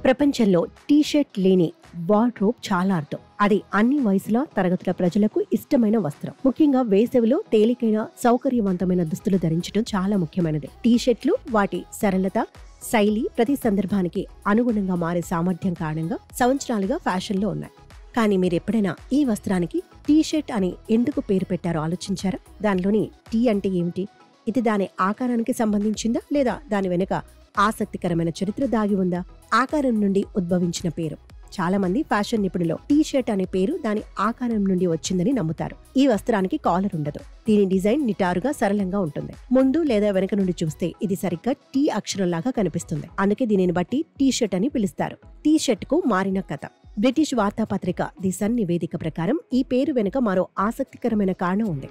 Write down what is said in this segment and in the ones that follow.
ప్రపంచంలో T shirt లేని wardrobe చాలా అర్థం. అది అన్ని వయసుల తరగతుల ప్రజలకు ఇష్టమైన వస్త్రం. ముఖ్యంగా వేసవిలో తేలికైన సౌకర్యవంతమైన దుస్తులు ధరించడం చాలా ముఖ్యమైనది. టీ షర్ట్లు వాటి సరళత, శైలి, ప్రతి సందర్భానికి అనుగుణంగా మారే సామర్థ్యం కారణంగా సంవత్సరాలుగా ఫ్యాషన్లో ఉన్నాయి. కానీ మీరెప్పుడైనా ఈ వస్త్రానికి టీ షర్ట్ అని ఎందుకు పేరు పెట్టారో ఆలోచించారా? దానిలోని టీ అంటే ఏమిటి? ఇది దాని ఆకారానికి సంబంధించిందా, లేదా దాని వెనుక ఆసక్తికరమైన చరిత్ర దాగి ఉందా? ఆకారం నుండి ఉద్భవించిన పేరు. చాలా మంది ఫ్యాషన్ నిపుణులు టీ షర్ట్ అనే పేరు దాని ఆకారం నుండి వచ్చిందని నమ్ముతారు. ఈ వస్త్రానికి కాలర్ ఉండదు. దీని డిజైన్ నిటారుగా సరళంగా ఉంటుంది. ముందు లేదా వెనక నుండి చూస్తే ఇది సరిగ్గా టీ అక్షరంలాగా కనిపిస్తుంది. అందుకే దీనిని బట్టి టీ షర్ట్ అని పిలుస్తారు. టీ షర్ట్ కు మారిన కథ. బ్రిటిష్ వార్తాపత్రిక ది సన్ నివేదిక ప్రకారం ఈ పేరు వెనుక మరో ఆసక్తికరమైన కారణం ఉంది.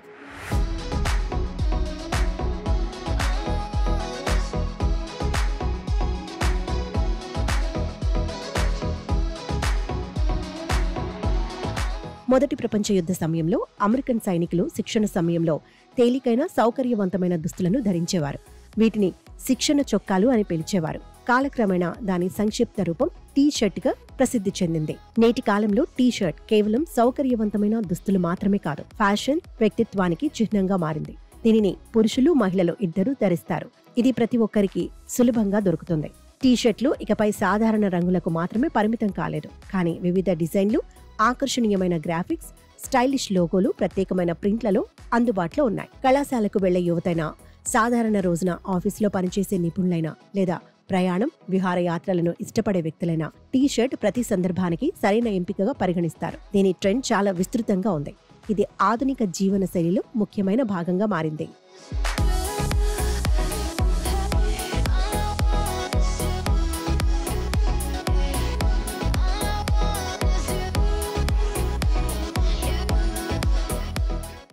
మొదటి ప్రపంచ యుద్ధ సమయంలో అమెరికన్ సైనికులు శిక్షణ సమయంలో తేలికైన సౌకర్యవంతమైన దుస్తులను ధరించేవారు. వీటిని శిక్షణ చొక్కాలు అని పిలిచేవారు. కాలక్రమేణా దాని సంక్షిప్త రూపం టీ షర్ట్ గా ప్రసిద్ధి చెందింది. నేటి కాలంలో టీ షర్ట్ కేవలం సౌకర్యవంతమైన దుస్తులు మాత్రమే కాదు, ఫ్యాషన్, వ్యక్తిత్వానికి చిహ్నంగా మారింది. దీనిని పురుషులు, మహిళలు ఇద్దరూ ధరిస్తారు. ఇది ప్రతి ఒక్కరికి సులభంగా దొరుకుతుంది. టీ షర్ట్లు ఇకపై సాధారణ రంగులకు మాత్రమే పరిమితం కాలేదు, కానీ వివిధ డిజైన్లు, ఆకర్షణీయమైన గ్రాఫిక్స్, స్టైలిష్ లోగోలు, ప్రత్యేకమైన ప్రింట్లలో అందుబాటులో ఉన్నాయి. కళాశాలకు వెళ్లే యువతైనా, సాధారణ రోజున ఆఫీసులో పనిచేసే నిపుణులైనా, లేదా ప్రయాణం, విహారయాత్రలను ఇష్టపడే వ్యక్తులైనా టీ షర్ట్ ప్రతి సందర్భానికి సరైన ఎంపికగా పరిగణిస్తారు. దీని ట్రెండ్ చాలా విస్తృతంగా ఉంది. ఇది ఆధునిక జీవన శైలిలో ముఖ్యమైన భాగంగా మారింది.